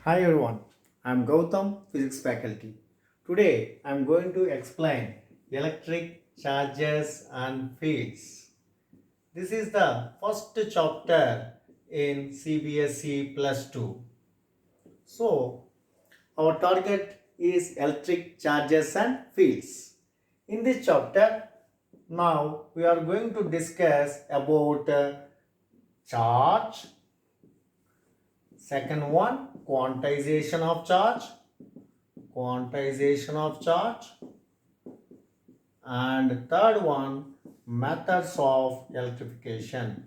Hi everyone, I am Gautam, Physics faculty. Today I am going to explain electric charges and fields. This is the first chapter in CBSE plus 2. So, our target is electric charges and fields. In this chapter, now we are going to discuss about charge. Second one, quantization of charge, and third one, methods of electrification.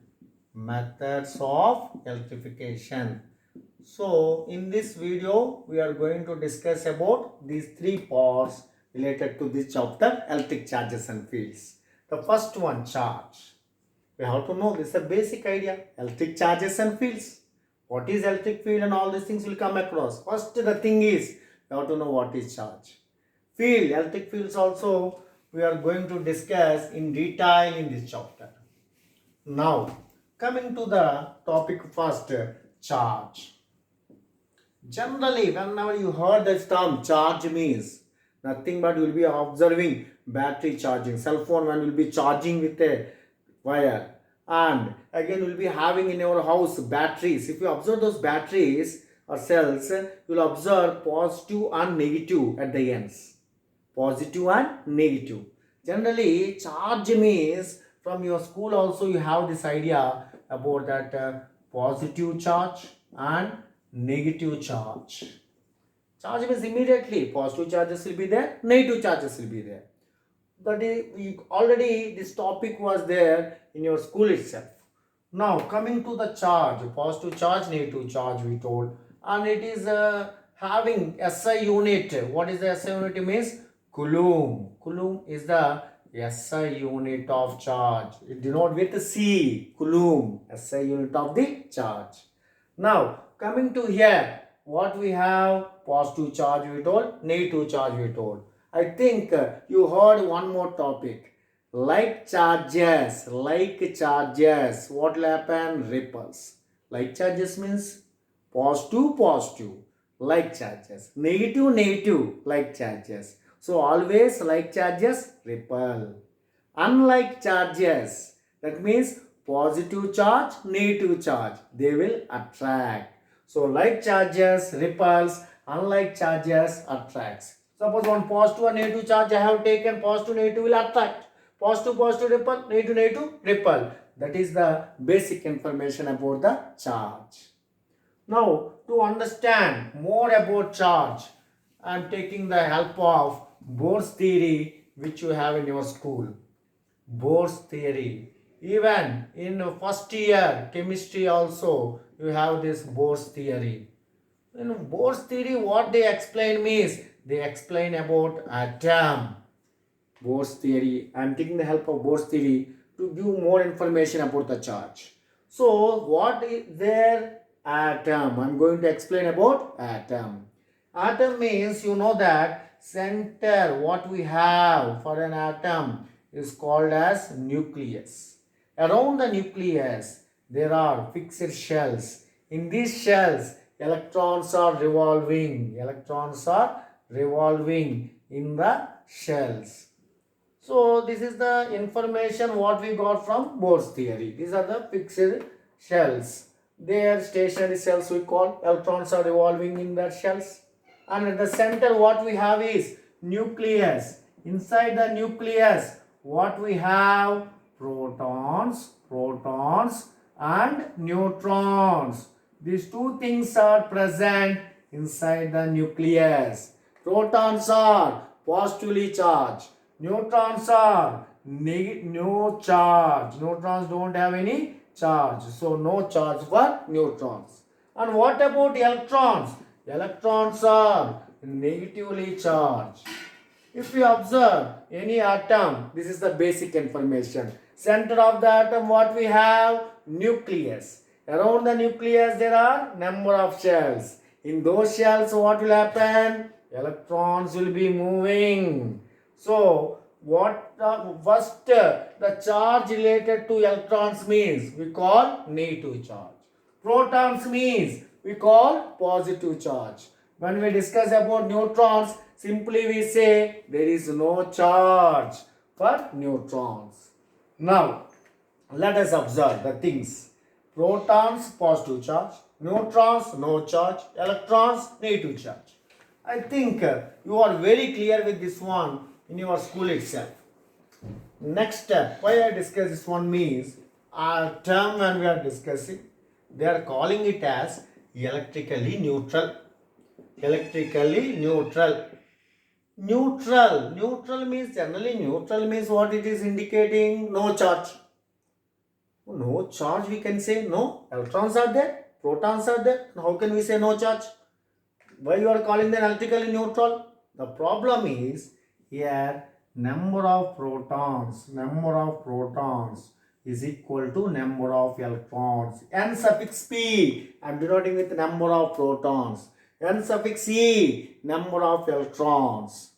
So in this video we are going to discuss about these three parts related to this chapter, electric charges and fields. The first one, charge. We have to know, this is a basic idea, electric charges and fields. What is electric field and all these things will come across. First the thing is, you have to know what is charge. Field, electric fields also we are going to discuss in detail in this chapter. Now, coming to the topic first, charge. Generally, whenever you heard this term, charge means nothing but you will be observing battery charging. Cell phone one will be charging with a wire, and again will be having in your house batteries. If you observe those batteries or cells, you will observe positive and negative at the ends. Positive and negative. Generally, charge means from your school also you have this idea about that positive charge and negative charge. Charge means immediately positive charges will be there, negative charges will be there. That is, already this topic was there in your school itself. Now coming to the charge, positive charge, negative charge we told, and it is having SI unit. What is the SI unit means? Coulomb. Coulomb is the SI unit of charge. It denotes with C. Coulomb, SI unit of the charge. Now coming to here, what we have? Positive charge we told, negative charge we told. I think you heard one more topic. Like charges. What will happen? Ripples. Like charges means positive. Like charges. Negative. Like charges. So always like charges, ripple. Unlike charges, that means positive charge, negative charge, they will attract. So like charges repels, unlike charges attracts. Suppose one positive and negative charge I have taken, positive negative will attract. Positive repel, negative repel. That is the basic information about the charge. Now to understand more about charge, I am taking the help of Bohr's theory which you have in your school. Bohr's theory. Even in first year chemistry also you have this Bohr's theory. In Bohr's theory, what they explain means they explain about atom. Bohr's theory. I am taking the help of Bohr's theory to give more information about the charge. So what is their atom? I am going to explain about atom. Atom means you know that center what we have for an atom is called as nucleus. Around the nucleus there are fixed shells. In these shells electrons are revolving. In the shells. So this is the information what we got from Bohr's theory. These are the fixed shells. Their stationary cells we call, electrons are revolving in the shells. And at the center what we have is nucleus. Inside the nucleus what we have? Protons and neutrons. These two things are present inside the nucleus. Protons are positively charged. Neutrons are no charge. Neutrons don't have any charge. So no charge for neutrons. And what about electrons? Electrons are negatively charged. If you observe any atom, this is the basic information. Center of the atom what we have? Nucleus. Around the nucleus there are number of shells. In those shells what will happen? Electrons will be moving. So what first the charge related to electrons means we call negative charge. Protons means we call positive charge. When we discuss about neutrons, simply we say there is no charge for neutrons. Now, let us observe the things. Protons, positive charge. Neutrons, no charge. Electrons, negative charge. I think you are very clear with this one in your school itself. Next step, why I discuss this one means a term when we are discussing, they are calling it as electrically neutral. Electrically neutral. Neutral means, generally neutral means what it is indicating? No charge. No charge, we can say no. Electrons are there, protons are there. How can we say no charge? Why you are calling them electrically neutral? The problem is here number of protons is equal to number of electrons. N suffix P, I am denoting with number of protons. N suffix E, number of electrons.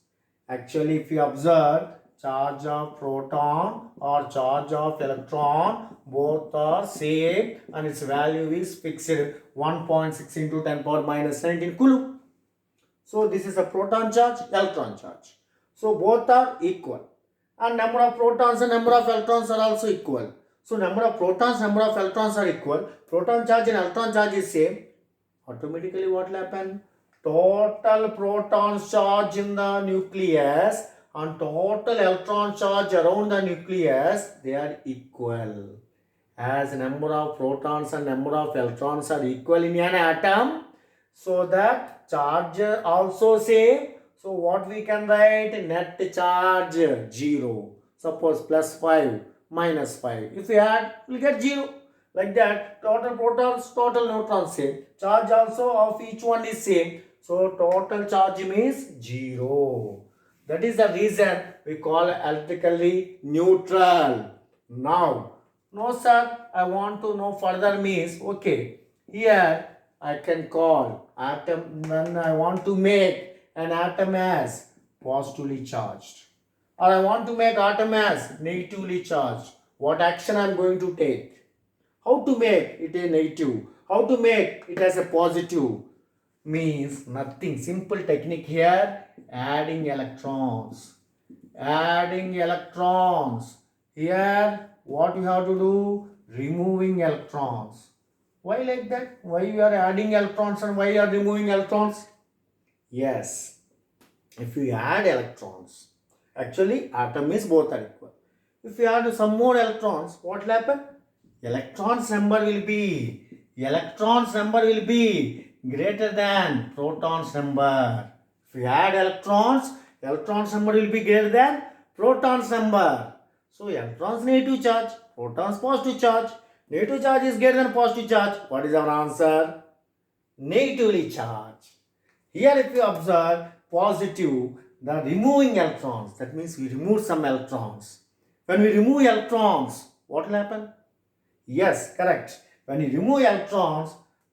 Actually, if you observe, charge of proton or charge of electron, both are same and its value is fixed 1.6 into 10 power minus 19 coulomb. So this is a proton charge, electron charge. So both are equal. And number of protons and number of electrons are also equal. So number of protons, number of electrons are equal. Proton charge and electron charge is same. Automatically what will happen? Total proton charge in the nucleus and total electron charge around the nucleus, they are equal. As number of protons and number of electrons are equal in an atom, so that charge also same. So what we can write? Net charge 0. Suppose plus 5, minus 5. If we add, we will get 0. Like that, total protons, total neutrons same. Charge also of each one is same. So total charge means 0. That is the reason we call electrically neutral. Now, no sir, I want to know further means, okay, here I can call atom when I want to make an atom as positively charged. Or I want to make atom as negatively charged. What action I am going to take? How to make it a negative? How to make it as a positive? Means nothing. Simple technique here. Adding electrons. Adding electrons. Here what you have to do? Removing electrons. Why like that? Why you are adding electrons and why you are removing electrons? Yes. If you add electrons, actually atom is both are equal. If you add some more electrons, what will happen? Electrons number will be greater than protons number. If you add electrons number will be greater than protons number. So electrons negative charge, protons positive charge. Negative charge is greater than positive charge. What is our answer? Negatively charged. Here if you observe positive, the removing electrons, that means we remove some electrons. When we remove electrons, what will happen? Yes, correct. When you remove electrons,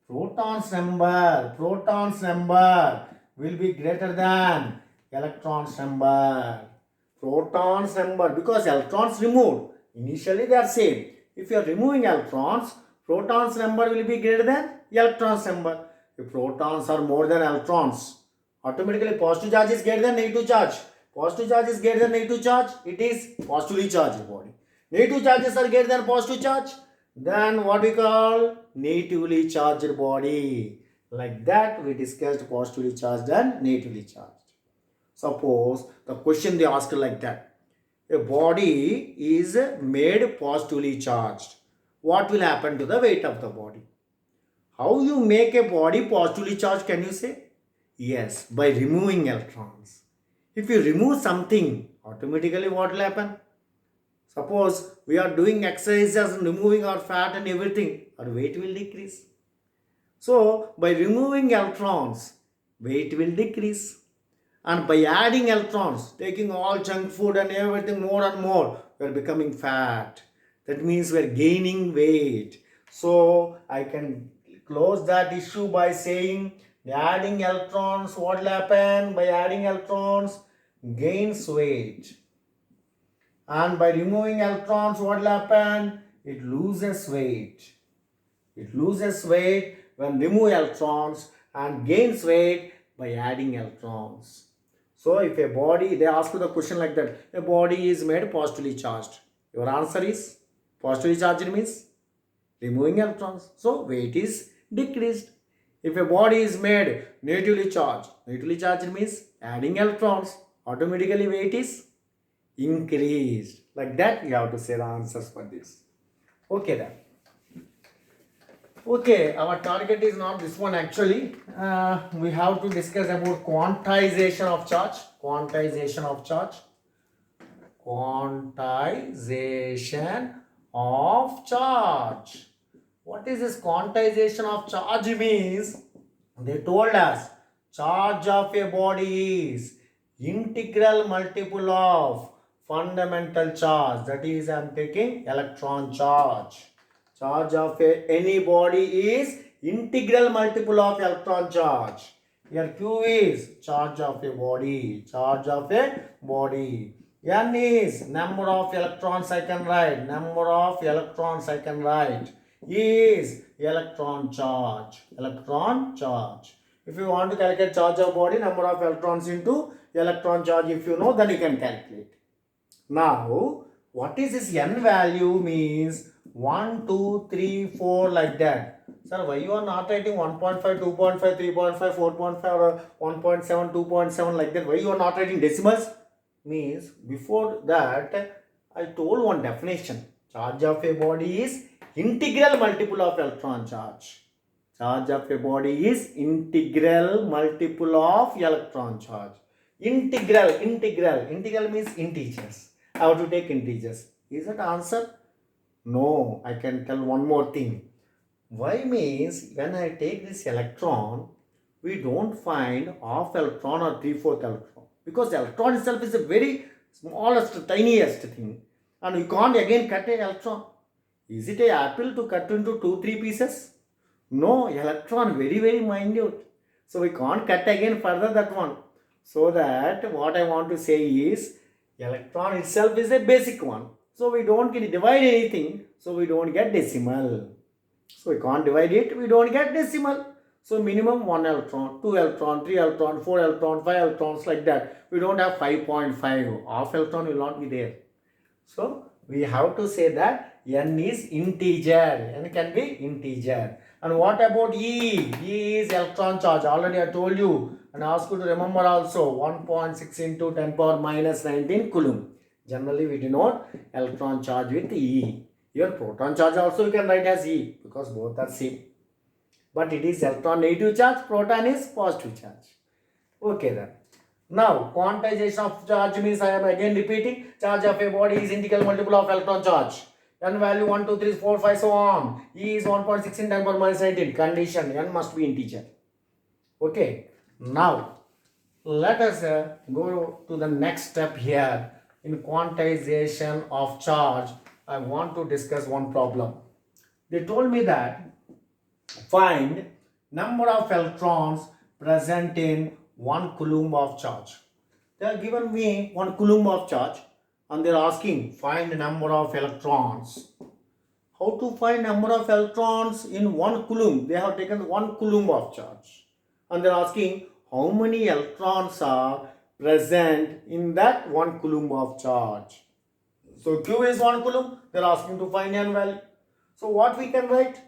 protons number will be greater than electrons number. Protons number, because electrons removed, initially they are same. If you are removing electrons, protons number will be greater than electrons number. If protons are more than electrons, automatically positive charge is greater than negative charge. Positive charge is greater than negative charge, it is positively charged body. Negative charges are greater than positive charge, then what we call negatively charged body. Like that we discussed positively charged and negatively charged. Suppose the question they asked like that. A body is made positively charged. What will happen to the weight of the body? How you make a body positively charged, can you say? Yes, by removing electrons. If you remove something, automatically what will happen? Suppose we are doing exercises and removing our fat and everything, our weight will decrease. So, by removing electrons, weight will decrease. And by adding electrons, taking all junk food and everything more and more, we are becoming fat. That means we are gaining weight. So, I can close that issue by saying adding electrons, what will happen? By adding electrons, gains weight. And by removing electrons, what will happen? It loses weight. It loses weight when remove electrons and gains weight by adding electrons. So if a body, they ask you the question like that, a body is made positively charged. Your answer is positively charged means removing electrons. So weight is decreased. If a body is made negatively charged means adding electrons, automatically weight is increased. Like that, you have to say the answers for this. Okay then. Okay, our target is not this one actually. We have to discuss about quantization of charge. Quantization of charge. Quantization of charge. What is this quantization of charge means? They told us charge of a body is integral multiple of fundamental charge. That is, I am taking electron charge. Charge of any body is integral multiple of electron charge. Here Q is charge of a body. Charge of a body. N is number of electrons I can write. Number of electrons I can write. E is electron charge. Electron charge. If you want to calculate charge of body, number of electrons into electron charge, if you know, then you can calculate. Now, what is this N value means 1, 2, 3, 4 like that. Sir, why you are not writing 1.5, 2.5, 3.5, 4.5 or 1.7, 2.7 like that? Why you are not writing decimals? Means before that I told one definition. Charge of a body is integral multiple of electron charge. Charge of a body is integral multiple of electron charge. Integral means integers. I have to take integers. Is that answer? No, I can tell one more thing. Why means when I take this electron, we don't find half electron or 3/4 electron. Because the electron itself is a very smallest, tiniest thing. And we can't again cut an electron. Is it an apple to cut into 2-3 pieces? No, electron very minute. So we can't cut again further that one. So that what I want to say is electron itself is a basic one. So we don't divide anything. So we don't get decimal. So we can't divide it. We don't get decimal. So minimum 1 electron, 2 electron, 3 electron, 4 electron, 5 electrons like that. We don't have 5.5. Half electron will not be there. So we have to say that N is integer. N can be integer. And what about E? E is electron charge. Already I told you and asked you to remember also 1.6 into 10 power minus 19 coulomb. Generally we denote electron charge with E. Your proton charge also you can write as E because both are same. But it is electron negative charge, proton is positive charge. Okay then. Now, quantization of charge means I am again repeating. Charge of a body is integral multiple of electron charge. N value 1, 2, 3, 4, 5, so on. E is 1.6 in 10 power minus 19. Condition, N must be integer. Okay. Now, let us go to the next step here. In quantization of charge, I want to discuss one problem. They told me that find number of electrons present in 1 coulomb of charge. They have given me 1 coulomb of charge and they are asking find number of electrons. How to find number of electrons in 1 coulomb? They have taken 1 coulomb of charge and they are asking how many electrons are present in that 1 coulomb of charge. So Q is 1 coulomb. They are asking to find N value. So what we can write?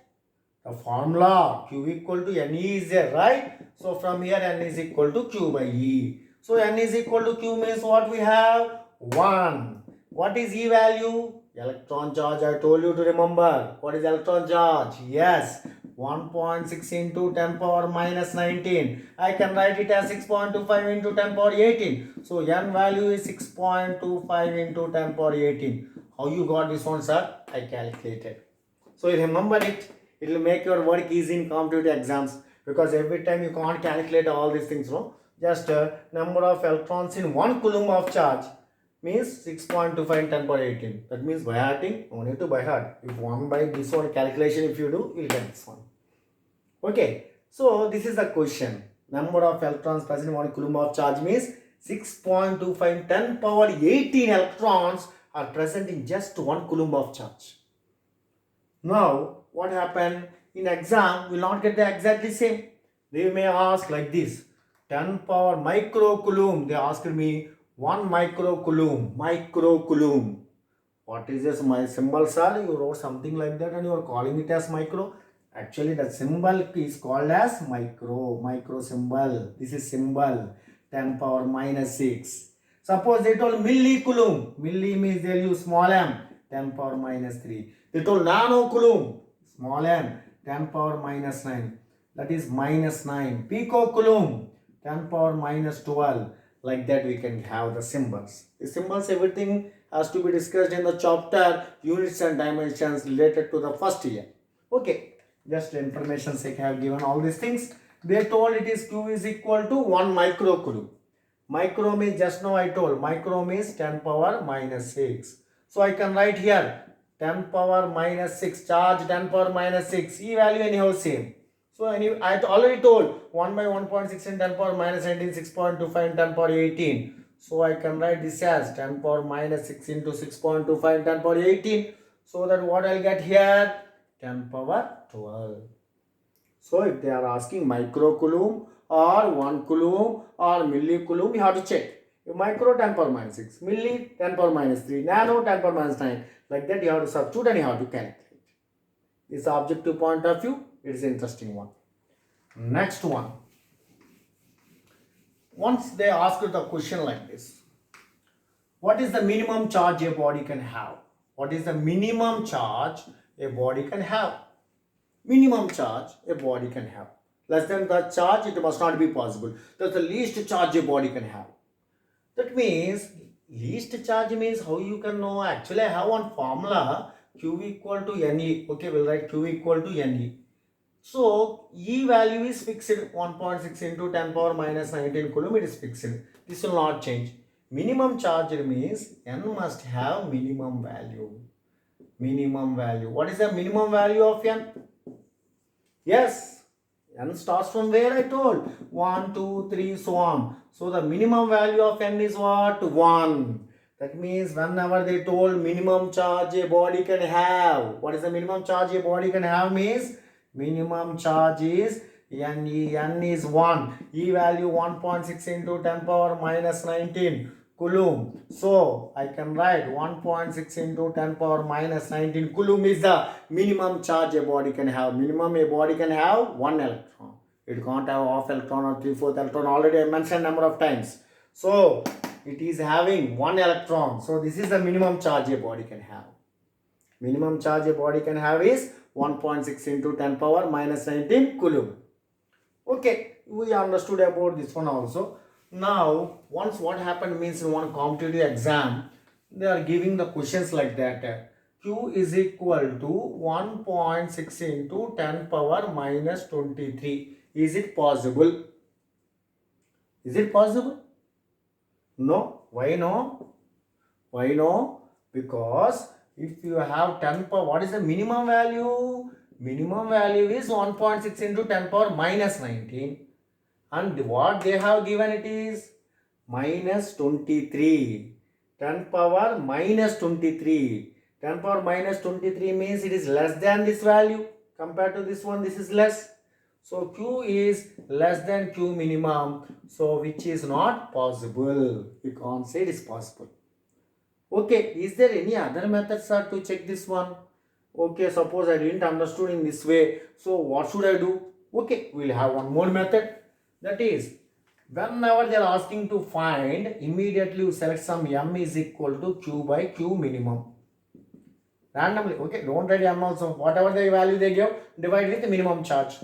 The formula Q equal to Ne is there, right? So from here N is equal to Q by E. So N is equal to Q means what we have? 1. What is E value? Electron charge. I told you to remember. What is electron charge? Yes. 1.6 into 10 power minus 19. I can write it as 6.25 into 10 power 18. So N value is 6.25 into 10 power 18. How you got this one, sir? I calculated. So you remember it. It will make your work easy in competitive exams because every time you can't calculate all these things, no? Just number of electrons in 1 coulomb of charge means 6.25 in 10 power 18. That means by hearting, no need to by heart. If one by this one calculation, if you do, you will get this one. Okay, so this is the question. Number of electrons present in 1 coulomb of charge means 6.25 in 10 power 18 electrons are present in just 1 coulomb of charge. Now, what happened? in exam will not get the exactly same. They may ask like this, 10 power microcoulomb. They asked me 1 microcoulomb, microcoulomb. What is this? My symbol, sir? You wrote something like that and you are calling it as micro. Actually, the symbol is called as micro symbol. This is symbol 10 power minus 6. Suppose they told millicoulomb. Milli means they'll use small m, 10 power minus 3. They told nanocoulomb, small n, 10 power minus 9. That is minus 9. Picocoulomb, 10 power minus 12. Like that we can have the symbols. The symbols, everything has to be discussed in the chapter units and dimensions related to the first year. Okay, just information sake I have given all these things. They told it is Q is equal to 1 microcoulomb. Micro means just now I told micro means 10 power minus 6. So I can write here 10 power minus 6 charge 10 power minus 6. E value anyhow same. So I already told 1 by 1.6 in 10 power minus 19, 6.25 in 10 power 18. So I can write this as 10 power minus 6 into 6.25 in 10 power 18. So that what I'll get here? 10 power 12. So if they are asking microcoulomb or 1 coulomb or millicoulomb, you have to check. Micro 10 power minus 6, milli 10 power minus 3, nano 10 power minus 9. Like that you have to substitute and you have to calculate. This is the objective point of view. It is an interesting one. Next one. Once they ask the question like this, what is the minimum charge a body can have? What is the minimum charge a body can have? Minimum charge a body can have. Less than the charge, it must not be possible. That's the least charge a body can have. That means, least charge means how you can know. Actually, I have one formula, Q equal to Ne. Okay, we'll write Q equal to Ne. So, E value is fixed, 1.6 into 10 power minus 19 coulomb, it is fixed. This will not change. Minimum charge means N must have minimum value. Minimum value. What is the minimum value of N? Yes, N starts from where I told. 1, 2, 3, so on. So, the minimum value of N is what? 1. That means whenever they told minimum charge a body can have. What is the minimum charge a body can have means? Minimum charge is Ne. N is 1. E value 1.6 into 10 power minus 19 coulomb. So, I can write 1.6 into 10 power minus 19 coulomb is the minimum charge a body can have. Minimum a body can have 1 electron. It can't have half electron or 3/4 electron. Already I mentioned number of times. So, it is having 1 electron. So, this is the minimum charge a body can have. Minimum charge a body can have is 1.6 into 10 power minus 19 coulomb. Okay, we understood about this one also. Now, once what happened means in one competitive exam, they are giving the questions like that. Q is equal to 1.6 into 10 power minus 23. Is it possible? Is it possible? No. Why no? Why no? Because if you have 10 power, what is the minimum value? Minimum value is 1.6 into 10 power minus 19. And what they have given it is minus 23. 10 power minus 23. 10 power minus 23 means it is less than this value. Compared to this one, this is less. So, Q is less than Q minimum. So, which is not possible. We can't say it is possible. Okay, is there any other method, sir, to check this one? Okay, suppose I didn't understood in this way. So, what should I do? Okay, we'll have one more method. That is, whenever they are asking to find, immediately you select some M is equal to Q by Q minimum. Randomly, okay, don't write M also. Whatever the value they give, divide with the minimum charge.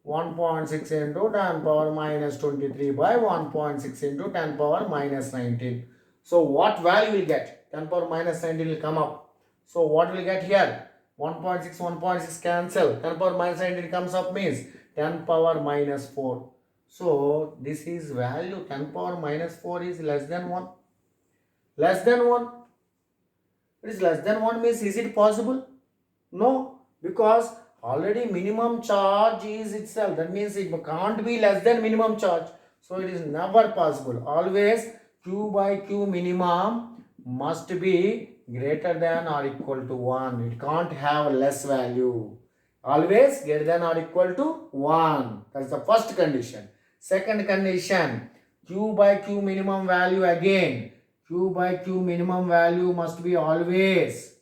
1.6 into 10 power minus 23 by 1.6 into 10 power minus 19. So, what value will get? 10 power minus 19 will come up. So, what will get here? 1.6, 1.6 cancel. 10 power minus 19 comes up means 10 power minus 4. So, this is value 10 power minus 4 is less than 1. Less than 1. It is less than 1 means is it possible? No, because already minimum charge is itself. That means it can't be less than minimum charge. So, it is never possible. Always Q by Q minimum must be greater than or equal to 1. It can't have less value. Always greater than or equal to 1. That's the first condition. Second condition, Q by Q minimum value again. Q by Q minimum value must be always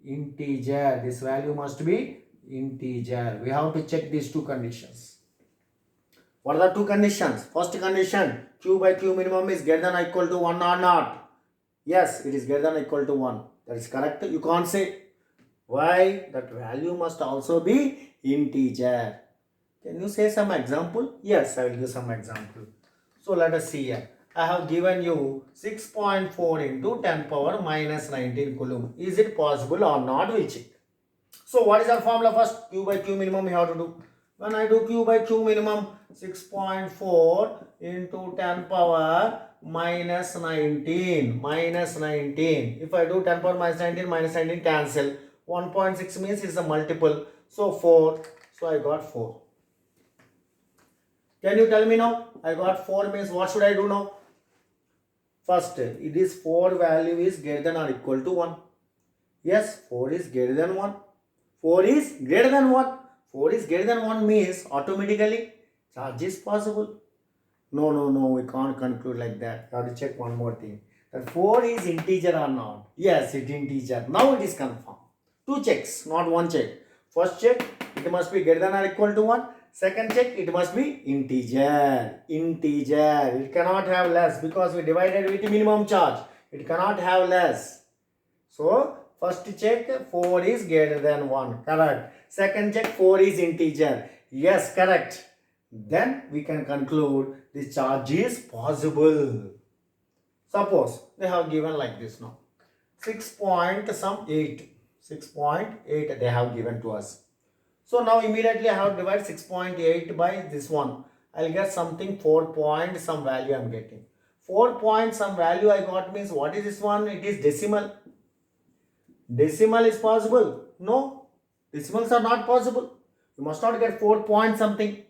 integer. This value must be integer. We have to check these two conditions. What are the two conditions? First condition, Q by Q minimum is greater than or equal to 1 or not? Yes, it is greater than or equal to 1. That is correct. You can't say. Why? That value must also be integer. Can you say some example? Yes, I will give some example. So let us see here. I have given you 6.4 into 10 power minus 19 coulomb. Is it possible or not? We check. So what is our formula first? Q by Q minimum we have to do. When I do Q by Q minimum, 6.4 into 10 power minus 19. Minus 19. If I do 10 power minus 19 cancel. 1.6 means it's a multiple. So 4. So I got 4. Can you tell me now? I got 4 means what should I do now? First, it is 4 value is greater than or equal to 1. Yes, 4 is greater than 1. 4 is greater than 1. 4 is greater than 1 means automatically charge is possible. No, we can't conclude like that. You have to check one more thing. That 4 is integer or not? Yes, it is integer. Now it is confirmed. Two checks, not one check. First check, it must be greater than or equal to 1. Second check, it must be integer. Integer. It cannot have less because we divided with minimum charge. It cannot have less. So, first check, 4 is greater than 1. Correct. Second check, 4 is integer. Yes, correct. Then we can conclude the charge is possible. Suppose they have given like this now. 6.8. 6.8 they have given to us. So now immediately I have to divide 6.8 by this one. I'll get something 4 point some value I'm getting. 4 point some value I got means what is this one? It is decimal. Decimal is possible? No. Decimals are not possible. You must not get 4 point something.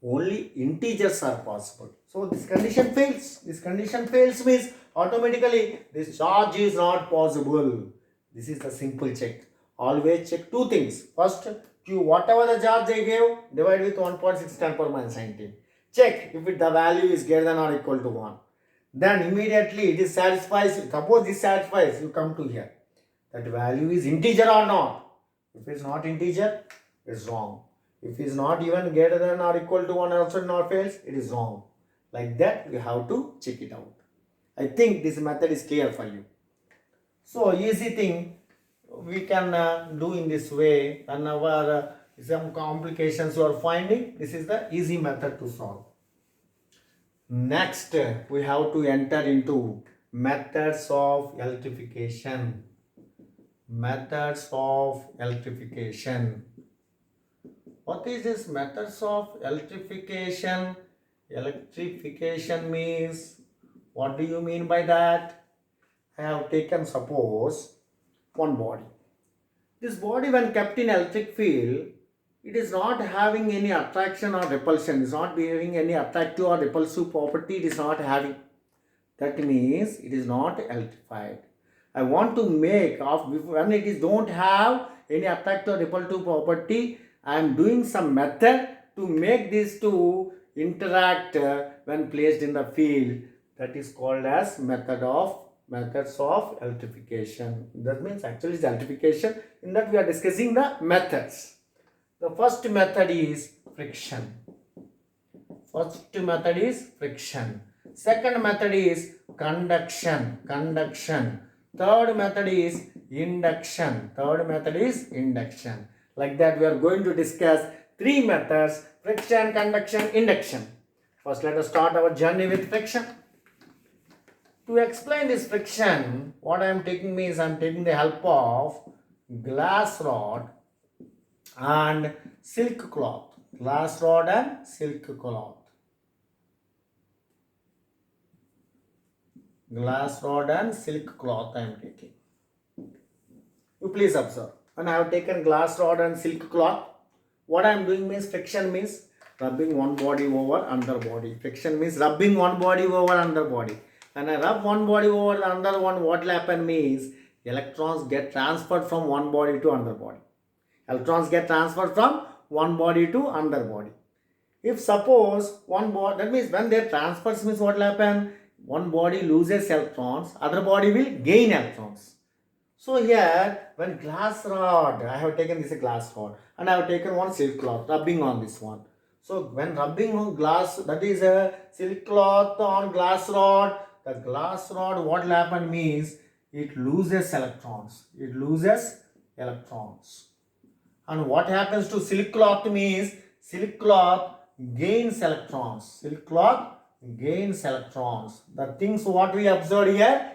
Only integers are possible. So this condition fails. This condition fails means automatically this charge is not possible. This is the simple check. Always check two things. First, Q, whatever the charge they gave, divide with 1.6 10 power minus 19. Check if the value is greater than or equal to 1. Then immediately it is satisfies. Suppose this satisfies, you come to here. That value is integer or not. If it is not integer, it is wrong. If it is not even greater than or equal to 1 also not fails, it is wrong. Like that, you have to check it out. I think this method is clear for you. So, easy thing we can do in this way. Whenever some complications you are finding, this is the easy method to solve. Next, we have to enter into methods of electrification. Methods of electrification. What is this methods of electrification? Electrification means, what do you mean by that? I have taken suppose one body. This body when kept in electric field, it is not having any attraction or repulsion. It is not having any attractive or repulsive property. It is not having. That means it is not electrified. I want to make of when it is don't have any attractive or repulsive property. I am doing some method to make these two interact when placed in the field. That is called as methods of electrification. That means actually it's electrification. In that we are discussing the methods. The first method is friction. First method is friction. Second method is conduction. Third method is induction. Like that we are going to discuss three methods: friction, conduction, induction. First let us start our journey with friction. To explain this friction, what I am taking means I am taking the help of glass rod and silk cloth. Glass rod and silk cloth. Glass rod and silk cloth I am taking. You please observe. When I have taken glass rod and silk cloth, what I am doing means friction means rubbing one body over another body. Friction means rubbing one body over another body. When I rub one body over another one, what will happen means electrons get transferred from one body to another body. Electrons get transferred from one body to another body. If suppose one body, that means when they transfers means what will happen? One body loses electrons, other body will gain electrons. So here, when glass rod, I have taken this glass rod and I have taken one silk cloth, rubbing on this one. So when rubbing on glass, that is a silk cloth on glass rod, the glass rod, what will happen means it loses electrons. It loses electrons. And what happens to silk cloth means silk cloth gains electrons. Silk cloth gains electrons. The things what we observed here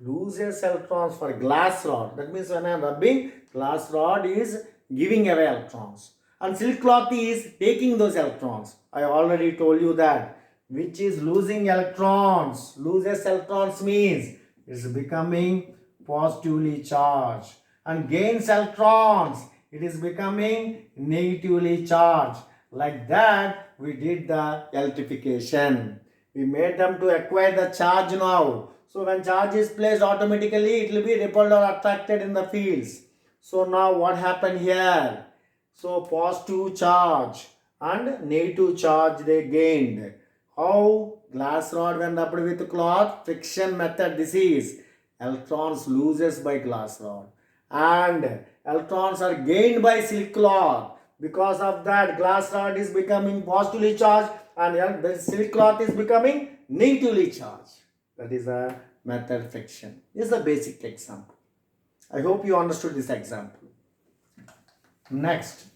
loses electrons for glass rod. That means when I am rubbing, glass rod is giving away electrons. And silk cloth is taking those electrons. I already told you that. Which is losing electrons. Loses electrons means it's becoming positively charged. And gains electrons, it is becoming negatively charged. Like that, we did the electrification. We made them to acquire the charge now. So when charge is placed, automatically it will be repelled or attracted in the fields. So now what happened here? So positive charge and negative charge they gained. How? Glass rod when rubbed with cloth, friction method this is. Electrons loses by glass rod and electrons are gained by silk cloth. Because of that, glass rod is becoming positively charged and the silk cloth is becoming negatively charged. That is a method friction. This is a basic example. I hope you understood this example. Next,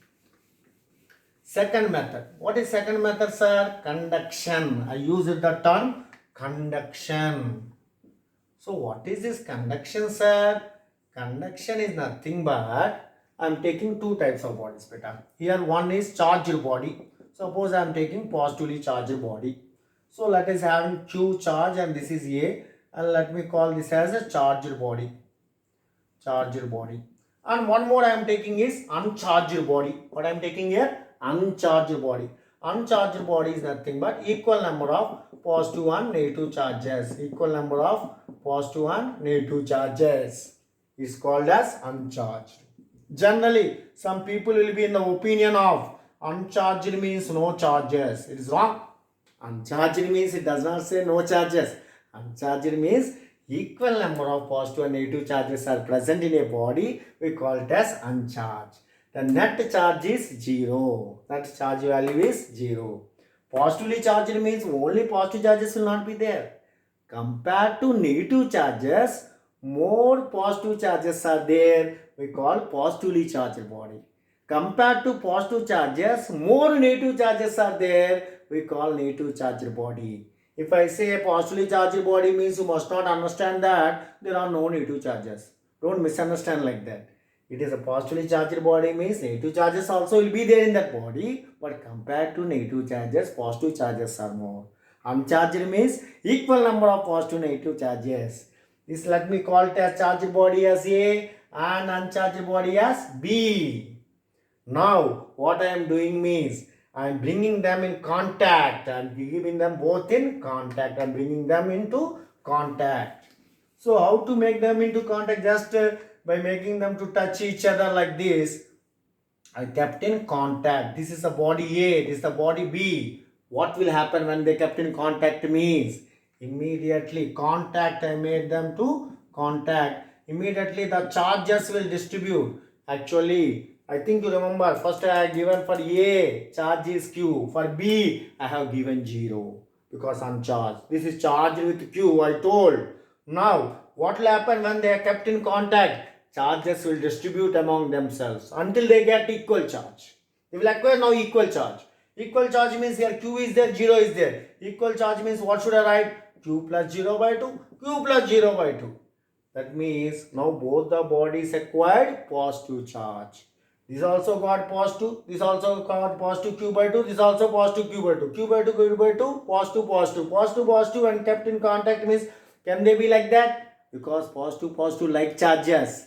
second method. What is second method, sir? Conduction. I use the term conduction. So what is this conduction, sir? Conduction is nothing but I am taking two types of bodies, beta. Here one is charged body. Suppose I am taking positively charged body. So let us have Q charge and this is A and let me call this as a charged body. Charged body. And one more I am taking is uncharged body. What I am taking here? Uncharged body. Uncharged body is nothing but equal number of positive and negative charges. Equal number of positive and negative charges is called as uncharged. Generally, some people will be in the opinion of uncharged means no charges. It is wrong. Uncharged means it does not say no charges. Uncharged means equal number of positive and negative charges are present in a body. We call it as uncharged. The net charge is 0. Net charge value is 0. Positively charged means only positive charges will not be there. Compared to negative charges, more positive charges are there. We call positively charged body. Compared to positive charges, more negative charges are there. We call negative charged body. If I say a positively charged body means you must not understand that there are no negative charges. Don't misunderstand like that. It is a positively charged body means negative charges also will be there in that body. But compared to negative charges, positive charges are more. Uncharged means equal number of positive and negative charges. This let me call it as charged body as A and uncharged body as B. Now what I am doing means I am bringing them in contact and giving them both in contact and bringing them into contact. So how to make them into contact? Just by making them to touch each other like this. I kept in contact. This is the body A, this is the body B. What will happen when they kept in contact means immediately contact, I made them to contact. Immediately the charges will distribute. Actually, I think you remember, first I have given for A, charge is Q. For B, I have given 0 because I'm charged. This is charged with Q, I told. Now, what will happen when they are kept in contact? Charges will distribute among themselves until they get equal charge. They will acquire now equal charge. Equal charge means here Q is there, 0 is there. Equal charge means what should I write? Q plus 0 by 2, Q plus 0 by 2. That means now both the bodies acquired positive charge. This also got positive, this also got positive Q by 2, this also positive Q by 2. Q by 2, Q by 2, positive, positive. Positive, positive and kept in contact means can they be like that? Because positive, positive like charges.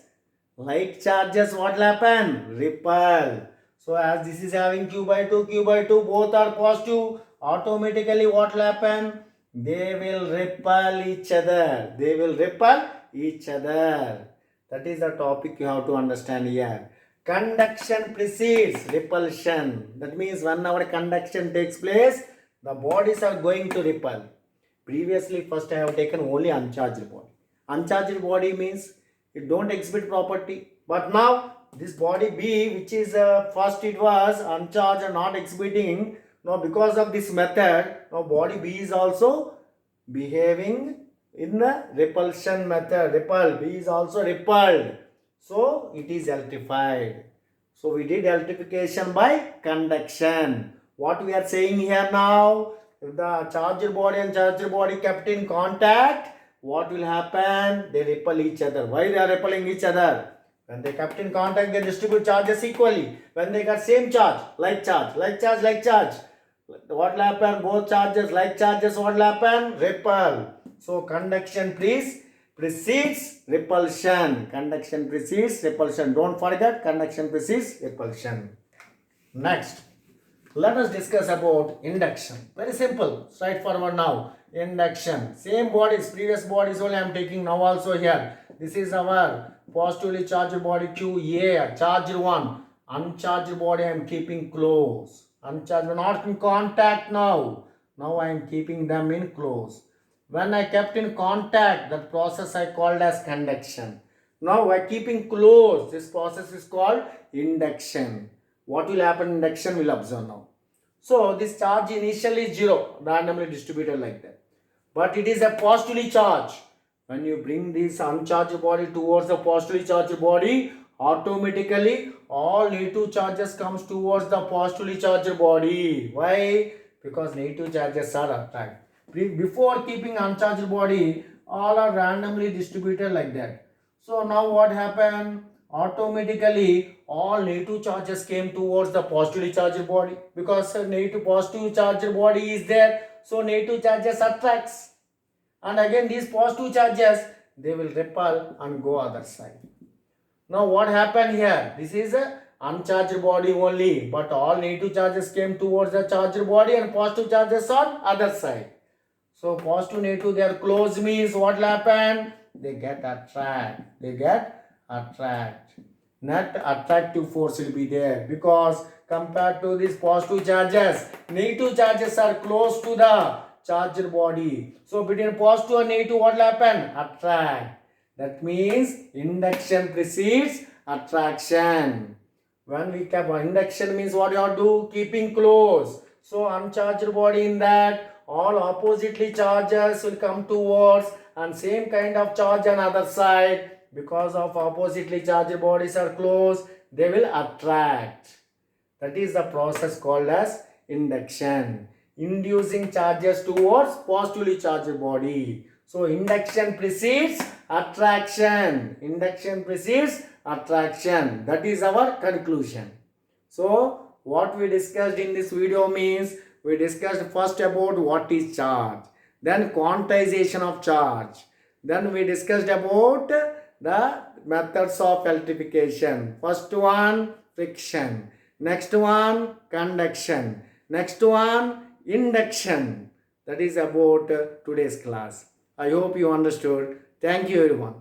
Like charges what will happen? Repel. So as this is having Q by 2, both are positive. Automatically what will happen? They will repel each other. They will repel each other. That is the topic you have to understand here. Conduction precedes repulsion. That means whenever conduction takes place, the bodies are going to repel. Previously, first I have taken only uncharged body. Uncharged body means it don't exhibit property. But now this body B, which is first it was uncharged and not exhibiting. Now because of this method, now body B is also behaving in the repulsion method. Repel. B is also repelled. So it is electrified. So we did electrification by conduction. What we are saying here now, if the charged body and charged body kept in contact, what will happen? They repel each other. Why they are repelling each other? When they kept in contact, they distribute charges equally. When they got same charge, like charge, like charge, like charge, what will happen? Both charges, like charges, what will happen? Repel. So conduction precedes repulsion. Conduction precedes repulsion. Don't forget, conduction precedes repulsion. Next, let us discuss about induction. Very simple, straightforward now. Induction. Same bodies, previous bodies only I am taking now also here. This is our positively charged body QA, charged one. Uncharged body I am keeping close. Uncharged, not in contact now. Now I am keeping them in close. When I kept in contact, that process I called as conduction. Now by keeping close, this process is called induction. What will happen in induction we'll observe now. So this charge initially is 0, randomly distributed like that. But it is a positively charged. When you bring this uncharged body towards the positively charged body, automatically all negative charges comes towards the positively charged body. Why? Because negative charges are attracted. Before keeping uncharged body, all are randomly distributed like that. So now what happened? Automatically all negative charges came towards the positively charged body, because negative positive charged body is there, so negative charges attracts, and again these positive charges they will repel and go other side. Now what happened here? This is a uncharged body only, but all negative charges came towards the charged body and positive charges on other side. So positive negative they are close means what will happen? They get attract. They get attract. Net attractive force will be there, because compared to these positive charges, negative charges are close to the charged body. So between positive and negative what will happen? Attract. That means induction precedes attraction. When we keep induction means what you have to do? Keeping close. So uncharged body, in that all oppositely charges will come towards and same kind of charge on other side. Because of oppositely charged bodies are close, they will attract. That is the process called as induction. Inducing charges towards positively charged body. So induction precedes attraction. Induction precedes attraction. That is our conclusion. So what we discussed in this video means, we discussed first about what is charge, then quantization of charge, then we discussed about the methods of electrification. First one, friction. Next one, conduction. Next one, induction. That is about today's class. I hope you understood. Thank you everyone.